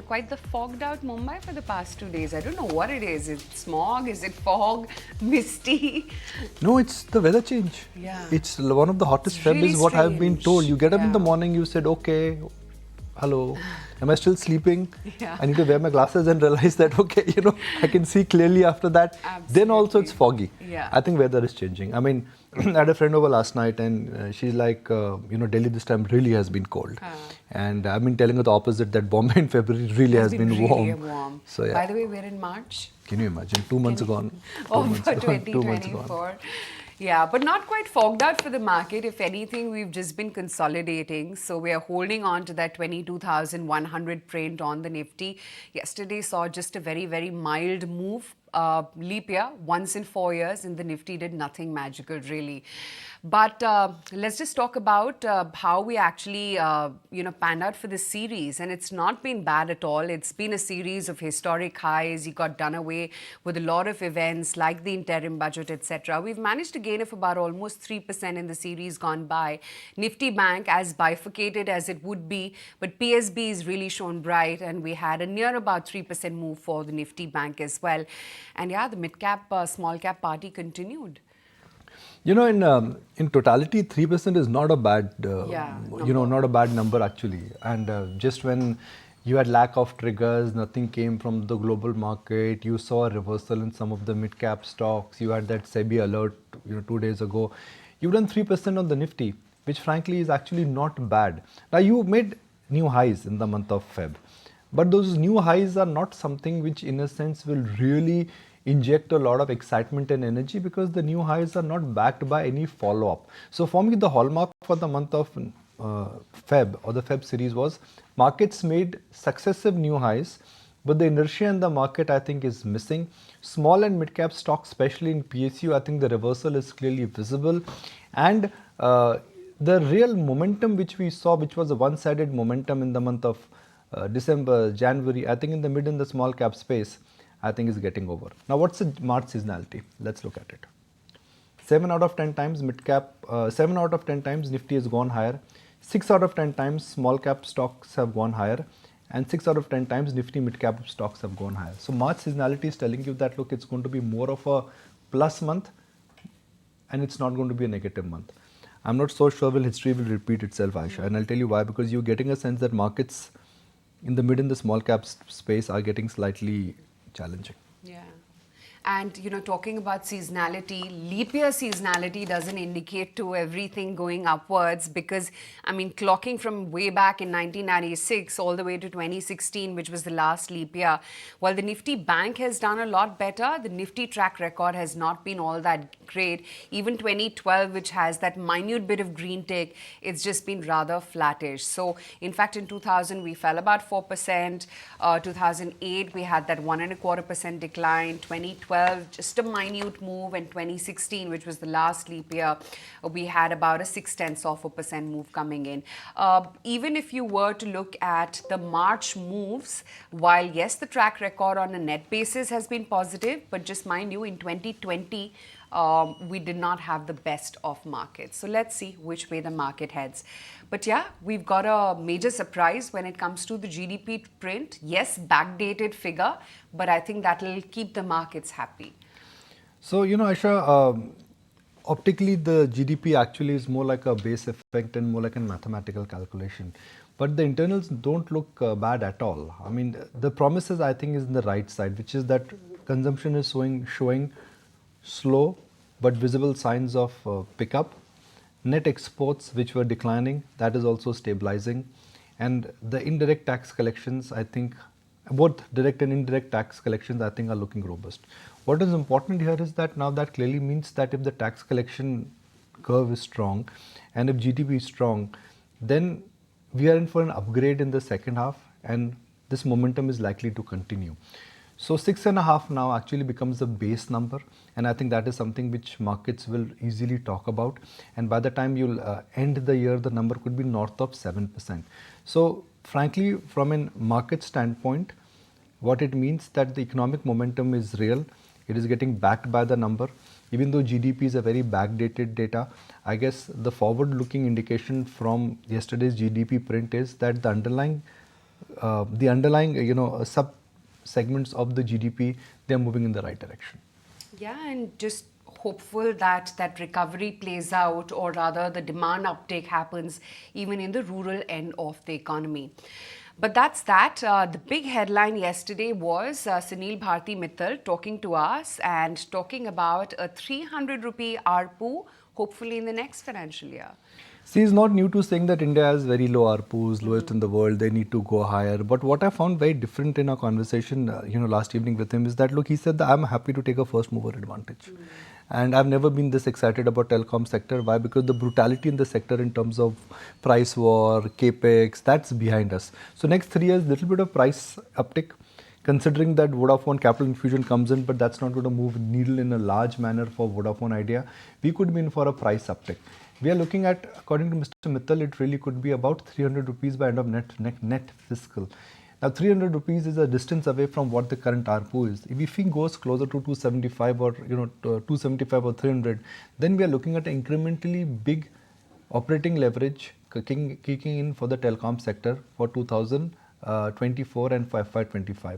quite the fogged out Mumbai for the past 2 days. I don't know what it is. Is it smog? Is it fog? Misty? No, it's the weather change. Yeah. It's one of the hottest It's Feb really is what I've been strange. told. You get up in the Yeah. morning, you said, okay, hello, am I still sleeping? Yeah. I need to wear my glasses and realize that, okay, I can see clearly after that. Then also it's foggy. Yeah. I think weather is changing. I mean, I had a friend over last night and she's like, Delhi this time really has been cold. And I've been telling her the opposite, that Bombay in February really has been really warm. warm. So yeah. By the way, we're in March. Can you imagine? 2 months gone. 2 Oh, months for gone. 2 months gone. 2024. Yeah, but not quite fogged out for the market. If anything, we've just been consolidating. So we are holding on to that 22,100 print on the Nifty. Yesterday saw just a very, very mild move. Leap year, once in 4 years, and the Nifty did nothing magical, really. But let's just talk about how we actually, panned out for this series. And it's not been bad at all. It's been a series of historic highs. You got done away with a lot of events like the interim budget, etc. We've managed to gain of about almost 3% in the series gone by. Nifty Bank, as bifurcated as it would be, but PSB is really shown bright, and we had a near about 3% move for the Nifty Bank as well. And yeah, the mid-cap, small-cap party continued. In totality, 3% is not a bad, not a bad number actually. And just when you had lack of triggers, nothing came from the global market, you saw a reversal in some of the mid-cap stocks, you had that SEBI alert, 2 days ago. You've done 3% on the Nifty, which frankly is actually not bad. Now you made new highs in the month of Feb, but those new highs are not something which in a sense will really inject a lot of excitement and energy, because the new highs are not backed by any follow-up. So for me, the hallmark for the month of Feb or the Feb series was markets made successive new highs, but the inertia in the market I think is missing. Small and mid-cap stocks, especially in PSU, I think the reversal is clearly visible, and the real momentum which we saw, which was a one-sided momentum in the month of December, January, I think in the mid and the small cap space, I think is getting over. Now, what's the March seasonality? Let's look at it. 7 out of 10 times mid-cap, 7 out of 10 times Nifty has gone higher, 6 out of 10 times small-cap stocks have gone higher, and 6 out of 10 times Nifty mid-cap stocks have gone higher. So March seasonality is telling you that, look, it's going to be more of a plus month, and it's not going to be a negative month. I'm not so sure history will repeat itself, Aisha, and I'll tell you why, because you're getting a sense that markets in the mid and the small cap space are getting slightly challenging. Yeah. And, talking about seasonality, leap year seasonality doesn't indicate to everything going upwards, because, clocking from way back in 1996 all the way to 2016, which was the last leap year, while the Nifty Bank has done a lot better, the Nifty track record has not been all that great. Even 2012, which has that minute bit of green tick, it's just been rather flattish. So, in fact, in 2000, we fell about 4%. 2008, we had that 1.25% decline. 2012, just a minute move, and 2016, which was the last leap year, we had about a 0.6% move coming in. Even if you were to look at the March moves, while yes, the track record on a net basis has been positive, but just mind you, in 2020, we did not have the best of markets. So let's see which way the market heads. But yeah, we've got a major surprise when it comes to the GDP print. Yes, backdated figure, but I think that will keep the markets happy. So, Aisha, optically the GDP actually is more like a base effect and more like a mathematical calculation. But the internals don't look bad at all. The promises I think is in the right side, which is that consumption is showing slow but visible signs of pickup. Net exports, which were declining, that is also stabilizing. And the indirect tax collections, I think, both direct and indirect tax collections, I think, are looking robust. What is important here is that now that clearly means that if the tax collection curve is strong and if GDP is strong, then we are in for an upgrade in the second half, and this momentum is likely to continue. So 6.5 now actually becomes a base number, and I think that is something which markets will easily talk about, and by the time you'll end the year, the number could be north of 7%. So frankly, from a market standpoint, what it means that the economic momentum is real, it is getting backed by the number. Even though GDP is a very backdated data, I guess the forward-looking indication from yesterday's GDP print is that the underlying the underlying, sub segments of the GDP, they are moving in the right direction. Yeah, and just hopeful that that recovery plays out, or rather the demand uptake happens even in the rural end of the economy. But that's that. The big headline yesterday was Sunil Bharti Mittal talking to us and talking about a 300 rupee ARPU, hopefully in the next financial year. See, it's not new to saying that India has very low ARPUs, lowest in the world, they need to go higher. But what I found very different in our conversation, last evening with him is that, look, he said that I'm happy to take a first mover advantage. And I've never been this excited about telecom sector. Why? Because the brutality in the sector in terms of price war, capex, that's behind us. So next 3 years, little bit of price uptick, considering that Vodafone capital infusion comes in, but that's not going to move needle in a large manner for Vodafone Idea. We could be in for a price uptick. We are looking at, according to Mr. Mittal, it really could be about 300 rupees by end of net fiscal. Now, 300 rupees is a distance away from what the current ARPU is. If he goes closer to 275 or 275 or 300, then we are looking at an incrementally big operating leverage kicking in for the telecom sector for 2024 and for FY25.